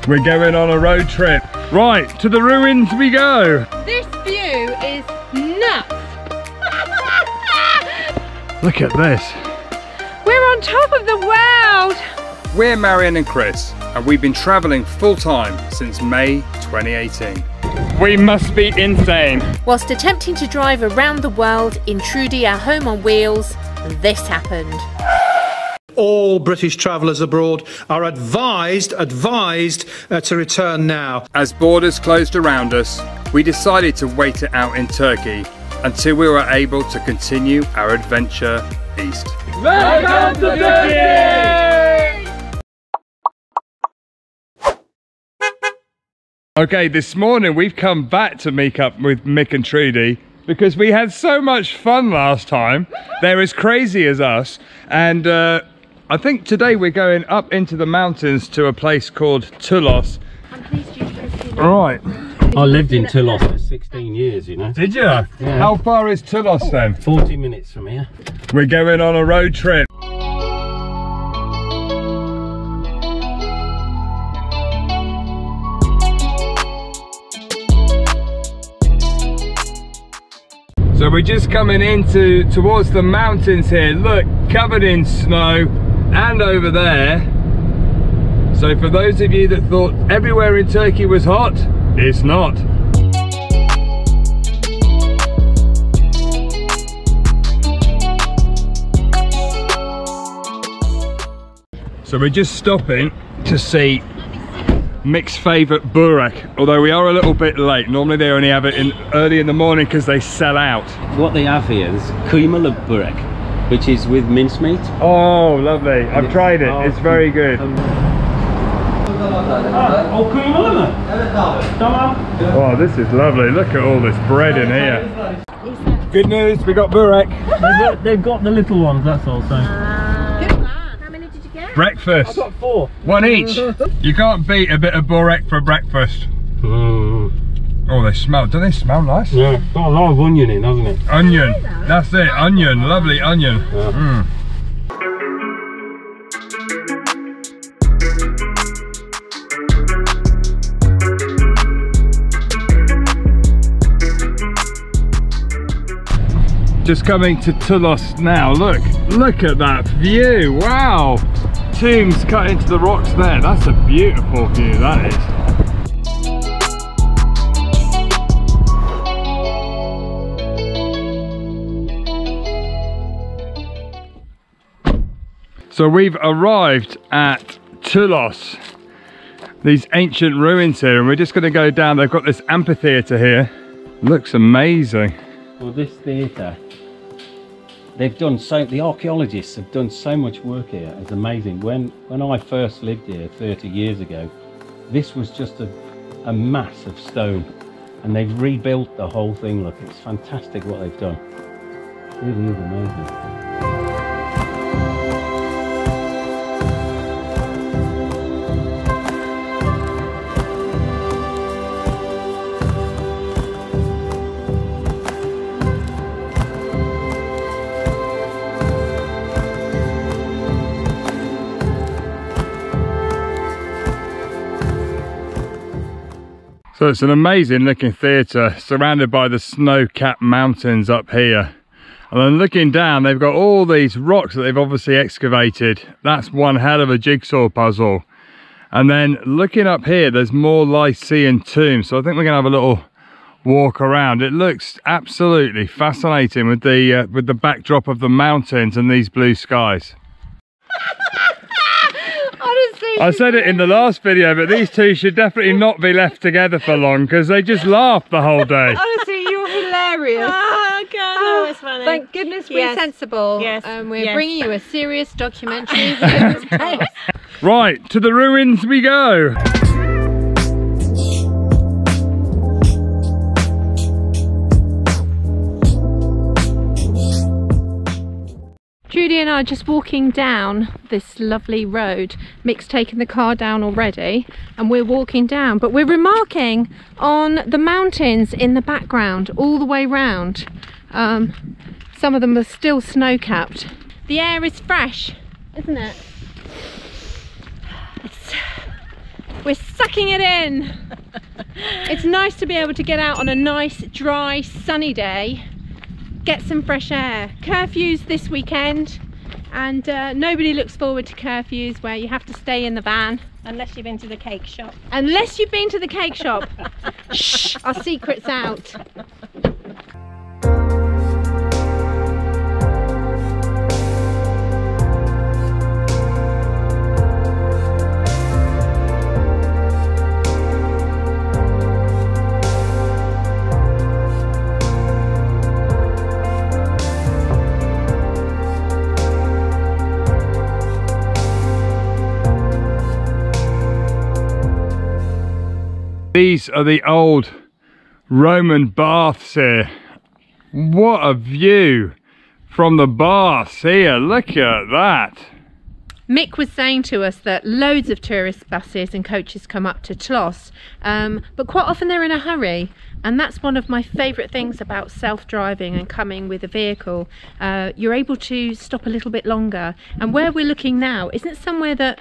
We're going on a road trip. Right, to the ruins we go. This view is nuts. Look at this. We're on top of the world. We're Marion and Chris, and we've been travelling full-time since May 2018. We must be insane. Whilst attempting to drive around the world in Trudy, our home on wheels, this happened. All British travellers abroad are advised to return now. As borders closed around us, we decided to wait it out in Turkey until we were able to continue our adventure east. Welcome to Turkey! Okay, this morning we've come back to meet up with Mick and Trudy because we had so much fun last time. They're as crazy as us, and I think today we're going up into the mountains to a place called Toulouse. Right. I lived in Toulouse for 16 years, you know. Did you? Yeah. How far is Toulouse then? 40 minutes from here. We're going on a road trip. So we're just coming towards the mountains here. Look, covered in snow. And over there, so for those of you that thought everywhere in Turkey was hot, it's not. So we're just stopping to see Mick's favourite burek, although we are a little bit late. Normally they only have it early in the morning because they sell out. What they have here is kıymalı burek, which is with mincemeat. Oh, lovely. I've tried it. It's very good. Oh, this is lovely. Look at all this bread in here. Good news, we got burek. They've got the little ones, that's all. So. Good man. How many did you get? Breakfast. I've got 4. One each. You can't beat a bit of burek for breakfast. Oh, don't they smell nice? Yeah, got a lot of onion in, hasn't it? Onion, that's it, onion, lovely onion. Yeah. Just coming to Toulouse now, look at that view, wow. Tombs cut into the rocks there, that's a beautiful view, that is. So we've arrived at Toulouse, these ancient ruins here, and we're just going to go down. They've got this amphitheatre here. Looks amazing. Well, this theatre, the archaeologists have done so much work here. It's amazing. When I first lived here 30 years ago, this was just a mass of stone, and they've rebuilt the whole thing. Look, it's fantastic what they've done. It really is amazing. So it's an amazing looking theatre surrounded by the snow-capped mountains up here. And then looking down, they've got all these rocks that they've obviously excavated. That's one hell of a jigsaw puzzle. And then looking up here, there's more Lycian tombs. So I think we're gonna have a little walk around. It looks absolutely fascinating with the backdrop of the mountains and these blue skies. I said it in the last video, but these two should definitely not be left together for long because they just laugh the whole day. Honestly, you're hilarious. Oh God, that was funny. Thank goodness we're sensible. Yes. We're bringing you a serious documentary. Right, to the ruins we go. Trudy and I are just walking down this lovely road. Mick's taken the car down already and we're walking down, but we're remarking on the mountains in the background all the way round. Some of them are still snow-capped. The air is fresh, isn't it? We're sucking it in. It's nice to be able to get out on a nice, dry, sunny day, get some fresh air. Curfews this weekend, and nobody looks forward to curfews where you have to stay in the van. Unless you've been to the cake shop. Unless you've been to the cake shop. Shh, our secret's out. These are the old Roman baths here. What a view from the baths here. Look at that. Mick was saying to us that loads of tourist buses and coaches come up to Tlos, but quite often they're in a hurry, and that's one of my favourite things about self-driving and coming with a vehicle. You're able to stop a little bit longer, and where we're looking now isn't somewhere that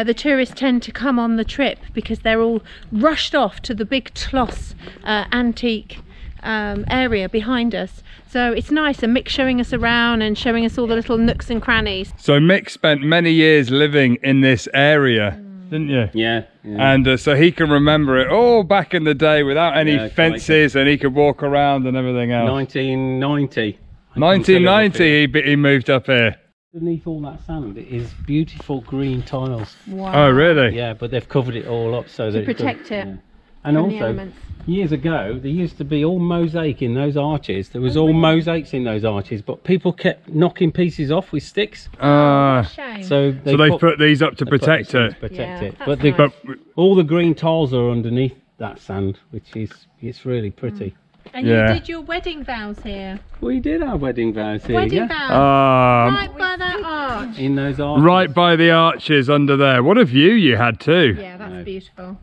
the tourists tend to come on the trip, because they're all rushed off to the big Tlos antique area behind us. So it's nice, and Mick's showing us around and showing us all the little nooks and crannies. So Mick spent many years living in this area, didn't you? Yeah. And so he can remember it all back in the day without any fences, and he could walk around and everything else. 1990. 1990 he moved up here. Underneath all that sand, it is beautiful green tiles. Wow. Oh really? Yeah, but they've covered it all up so that protect it. Yeah. And from the also, elements. years ago, there used to be all mosaic in those arches. There was all mosaics in those arches, but people kept knocking pieces off with sticks. Shame. So they put these up to protect it. Yeah, But that's nice. all the green tiles are underneath that sand, which is it's really pretty. And Yeah. you did your wedding vows here. We did our wedding vows here, Wedding yeah? vows. Right by that arch. In those arches. Right by the arches under there. What a view you had too. Yeah, that's beautiful.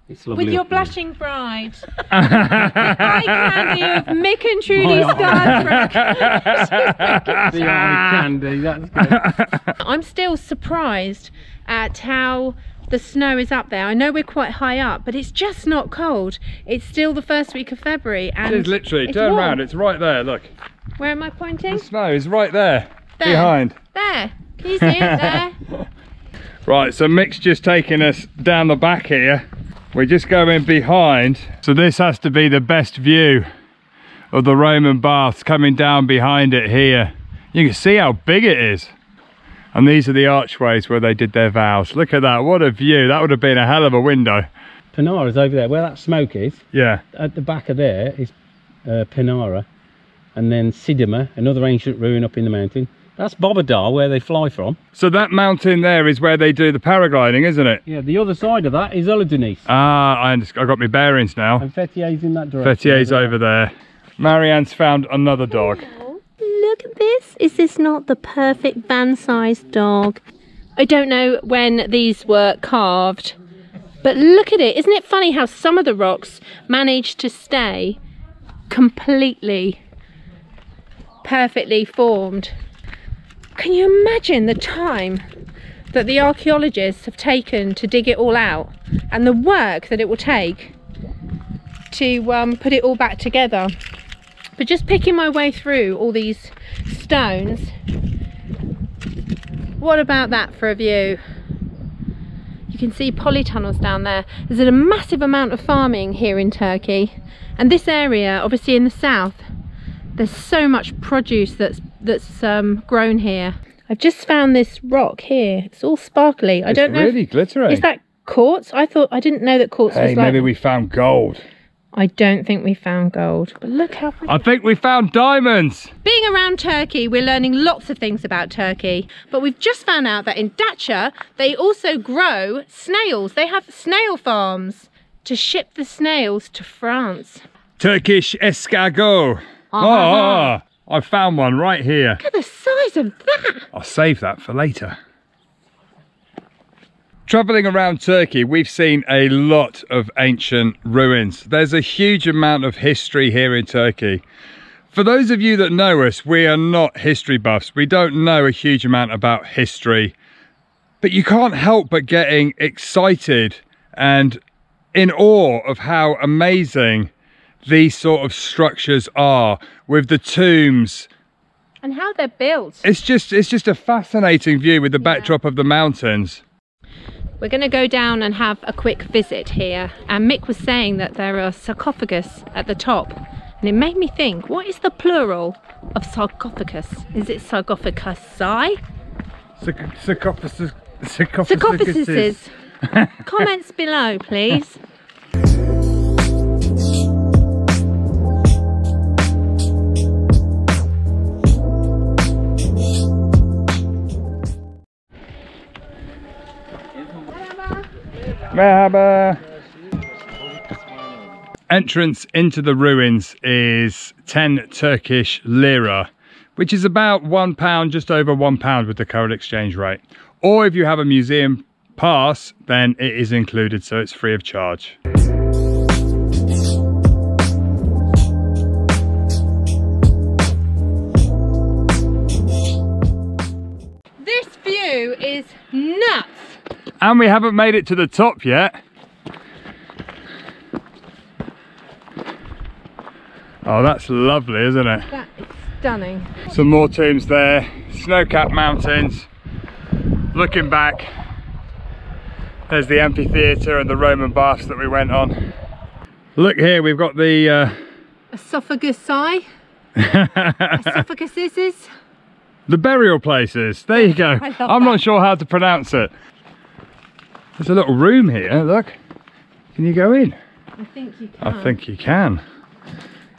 It's lovely. With your up there. blushing bride. Eye candy of Mick and Trudy Starstruck. The eye candy, that's good. I'm still surprised at how the snow is up there. I know we're quite high up, but it's just not cold. It's still the first week of February, and It is literally, it's turn warm. around, it's right there, look. Where am I pointing? The snow is right there, There. behind. There. Can you see it there? Right, so Mick's just taking us down the back here. We're just going behind. So this has to be the best view of the Roman baths coming down behind it here. You can see how big it is. And these are the archways where they did their vows. Look at that, what a view. That would have been a hell of a window. Pinara's over there, where that smoke is. Yeah. At the back of there is Pinara, and then Sidima, another ancient ruin up in the mountain. That's Bobadar, where they fly from. So that mountain there is where they do the paragliding, isn't it? Yeah, the other side of that is Uludenice. Ah, I got my bearings now. And Fetier's in that direction. Fetier's over there. Marianne's found another dog. Look at this. Is this not the perfect van-sized dog? I don't know when these were carved, but look at it. Isn't it funny how some of the rocks managed to stay completely perfectly formed? Can you imagine the time that the archaeologists have taken to dig it all out, and the work that it will take to put it all back together? But just picking my way through all these stones, what about that for a view? You can see polytunnels down there. There's a massive amount of farming here in Turkey, and this area, obviously in the south, there's so much produce that's grown here. I've just found this rock here. It's all sparkly. I don't know. It's really glittery. Is that quartz? I didn't know that quartz was like. Maybe we found gold. I don't think we found gold, but look how pretty. I think we found diamonds. Being around Turkey, we're learning lots of things about Turkey, but we've just found out that in Datça, they also grow snails. They have snail farms to ship the snails to France. Turkish escargot. Oh, I found one right here. Look at the size of that. I'll save that for later. Travelling around Turkey, we've seen a lot of ancient ruins. There's a huge amount of history here in Turkey. For those of you that know us, we are not history buffs. We don't know a huge amount about history, but you can't help but getting excited and in awe of how amazing these sort of structures are, with the tombs and how they're built. It's just a fascinating view with the backdrop of the mountains. We're going to go down and have a quick visit here, and Mick was saying that there are sarcophagus at the top, and it made me think, what is the plural of sarcophagus? Is it sarcophagusi? Sarcophaguses. Comments below, please. Merhaba. Entrance into the ruins is 10 Turkish lira, which is about £1, just over £1 with the current exchange rate. Or if you have a museum pass, then it is included, so it's free of charge. This view is nuts. And we haven't made it to the top yet. Oh, that's lovely, isn't it? That is stunning. Some more tombs there, snow-capped mountains. Looking back, there's the amphitheatre and the Roman baths that we went on. Look here, we've got the Esophagusi. Esophaguses. the burial places. There you go. I'm not sure how to pronounce it. There's a little room here, look. Can you go in? I think you can. I think you can.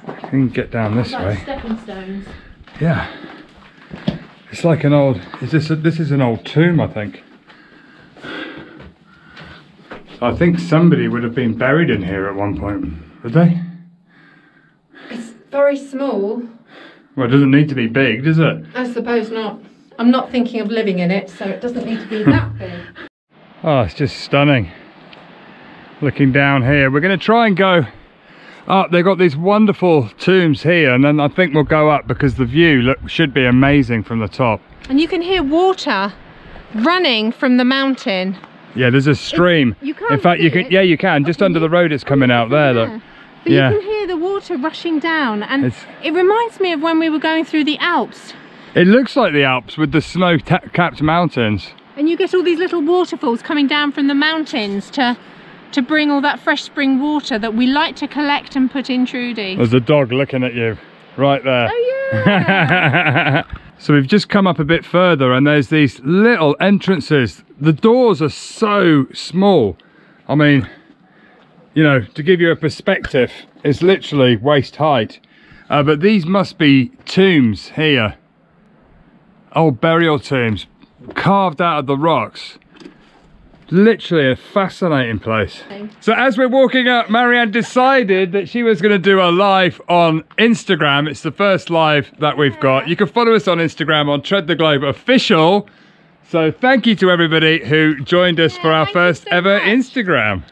You can get down this way. Stepping stones. Yeah. It's like an old, this is an old tomb, I think. So I think somebody would have been buried in here at one point, would they? It's very small. Well, it doesn't need to be big, does it? I suppose not. I'm not thinking of living in it, so it doesn't need to be that big. Oh, it's just stunning. Looking down here, we're going to try and go up. They've got these wonderful tombs here, and then I think we'll go up because the view should be amazing from the top. And you can hear water running from the mountain. Yeah, there's a stream. You can't in fact, see you can. it. Yeah, you can. Just under the road, it's coming out there. Look. But Yeah. you can hear the water rushing down, and It's- it reminds me of when we were going through the Alps. It looks like the Alps with the snow-capped mountains. And you get all these little waterfalls coming down from the mountains to bring all that fresh spring water that we like to collect and put in Trudy. There's a dog looking at you right there. Oh yeah! So we've just come up a bit further and there's these little entrances. The doors are so small. I mean, you know, to give you a perspective, it's literally waist height. But these must be tombs here. Old burial tombs carved out of the rocks. Literally a fascinating place. So as we're walking up, Marianne decided that she was going to do a live on Instagram. It's the first live that we've got. You can follow us on Instagram on Tread the Globe Official. So thank you to everybody who joined us for our first ever Instagram.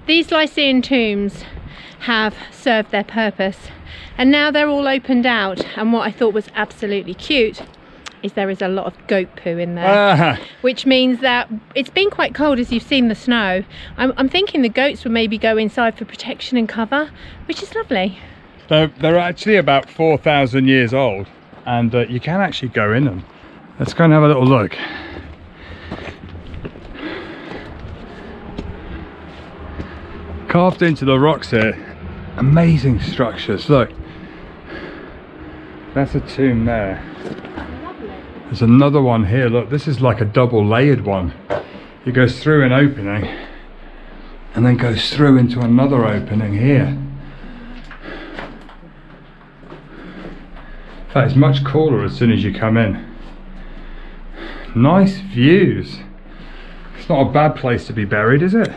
These Lycian tombs have served their purpose, and now they're all opened out, and what I thought was absolutely cute is there is a lot of goat poo in there, which means that it's been quite cold, as you've seen the snow. I'm thinking the goats would maybe go inside for protection and cover, which is lovely. They're actually about 4,000 years old, and you can actually go in them. Let's go and have a little look. Carved into the rocks here, amazing structures. Look, that's a tomb there. There's another one here. Look, this is like a double layered one. It goes through an opening and then goes through into another opening here. In fact, it's much cooler as soon as you come in. Nice views. It's not a bad place to be buried, is it?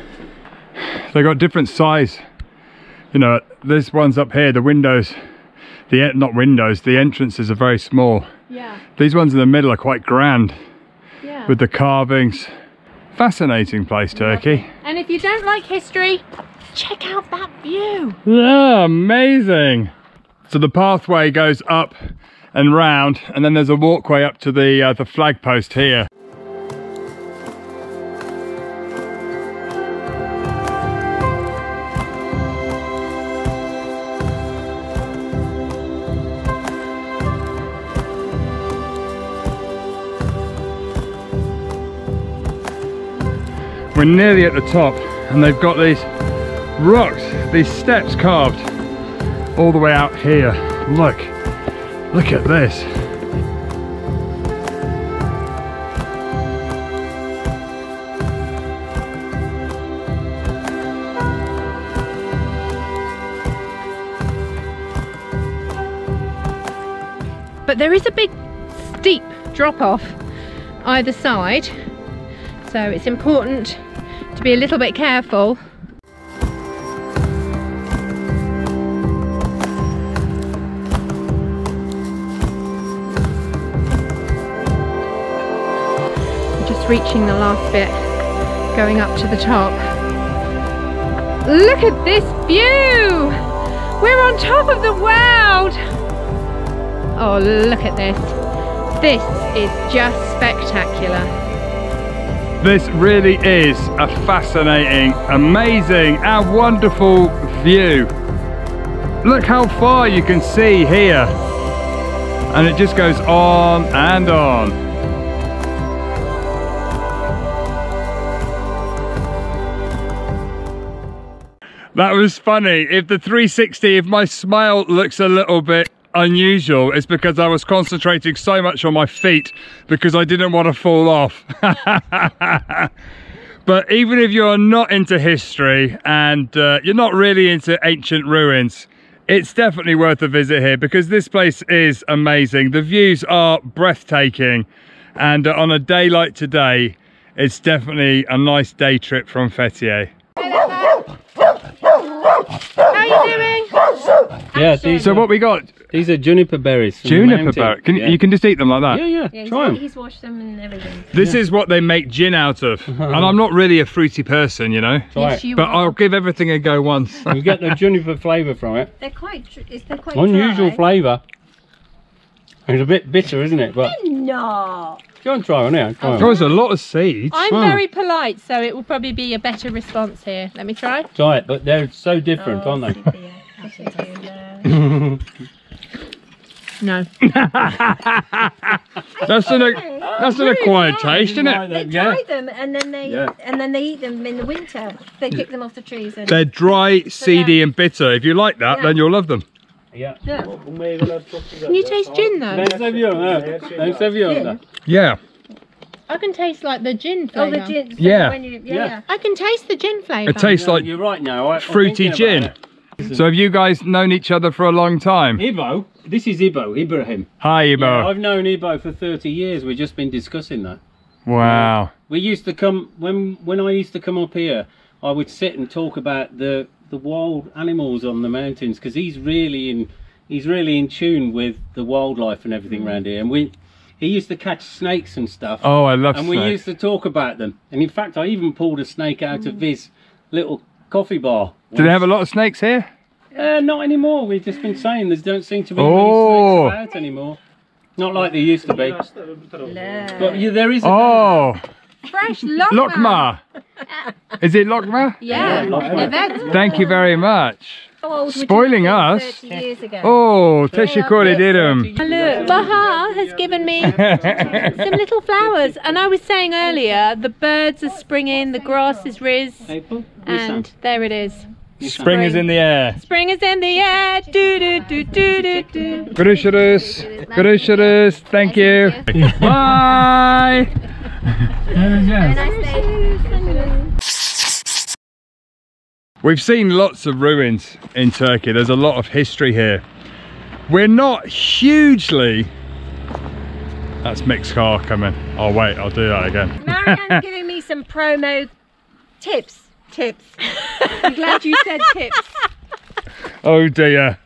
They got different size. You know, this one's up here, the windows, the entrances are very small. Yeah. These ones in the middle are quite grand. Yeah. With the carvings. Fascinating place, Turkey. And if you don't like history, check out that view. Yeah, amazing. So the pathway goes up and round, and then there's a walkway up to the flag post here. We're nearly at the top, and they've got these rocks, these steps carved all the way out here. Look at this. But there is a big steep drop off either side, so it's important to be a little bit careful. Just reaching the last bit, going up to the top. Look at this view! We're on top of the world! Oh, look at this. This is just spectacular. This really is a fascinating, amazing and wonderful view. Look how far you can see here. And it just goes on and on. That was funny. If the 360, if my smile looks a little bit unusual, it's because I was concentrating so much on my feet because I didn't want to fall off. But even if you're not into history and you're not really into ancient ruins, it's definitely worth a visit here because this place is amazing. The views are breathtaking, and on a day like today, it's definitely a nice day trip from Fethiye. How are you doing? Yeah, So what we got? these are juniper berries. from the Juniper mountain. berry. You can just eat them like that? Yeah, try them. He's washed them and everything. This is what they make gin out of. And I'm not really a fruity person, you know. Try it. But I'll give everything a go once. You get the juniper flavour from it. They're quite Unusual dry. flavour. It's a bit bitter, isn't it? But No. go and try one now. Try There's one. a lot of seeds. I'm very polite, so it will probably be a better response here. Let me try. Try it, but they're so different, aren't they? No. That's an acquired taste, isn't it? They Yeah. dry them and then they eat them in the winter. They pick them off the trees and They're dry, seedy and bitter. If you like that, then you'll love them. Yeah. Can you taste gin though? Den seviyorum da. Yeah. I can taste like the gin oh flavour. the gin. Yeah. When you, Yeah. I can taste the gin flavour. It tastes like You're right now. I'm fruity thinking gin. about it. So have you guys known each other for a long time? Ibo, this is Ibo, Ibrahim. Hi, Yeah, Ibo. I've known Ibo for 30 years. We've just been discussing that. Wow. We used to come when I used to come up here. I would sit and talk about the wild animals on the mountains because he's really in tune with the wildlife and everything around here. And he used to catch snakes and stuff. Oh, I love and snakes. we used to talk about them. And in fact, I even pulled a snake out of his little coffee bar. Do they have a lot of snakes here? Not anymore. We've just been saying there don't seem to be Oh. many snakes about anymore. Not like there used to be. But yeah, there is. Oh, Fresh Lokma. Lokma. Is it Lokma? Yeah. Event. Thank you very much. How old would you Spoiling have been us. 30 years ago? Oh, teşekkür ederim. Look, Bahar has given me some little flowers, and I was saying earlier, the birds are springing, the grass is riz, and there it is. Spring is in the air. Spring is in the air. Do do do do do do. Görüşürüz. Görüşürüz. Thank you. Bye. We've seen lots of ruins in Turkey. There's a lot of history here. We're not hugely... That's Mick's car coming. Oh wait, I'll do that again. Marianne's giving me some promo tips. I'm glad you said tips. Oh dear.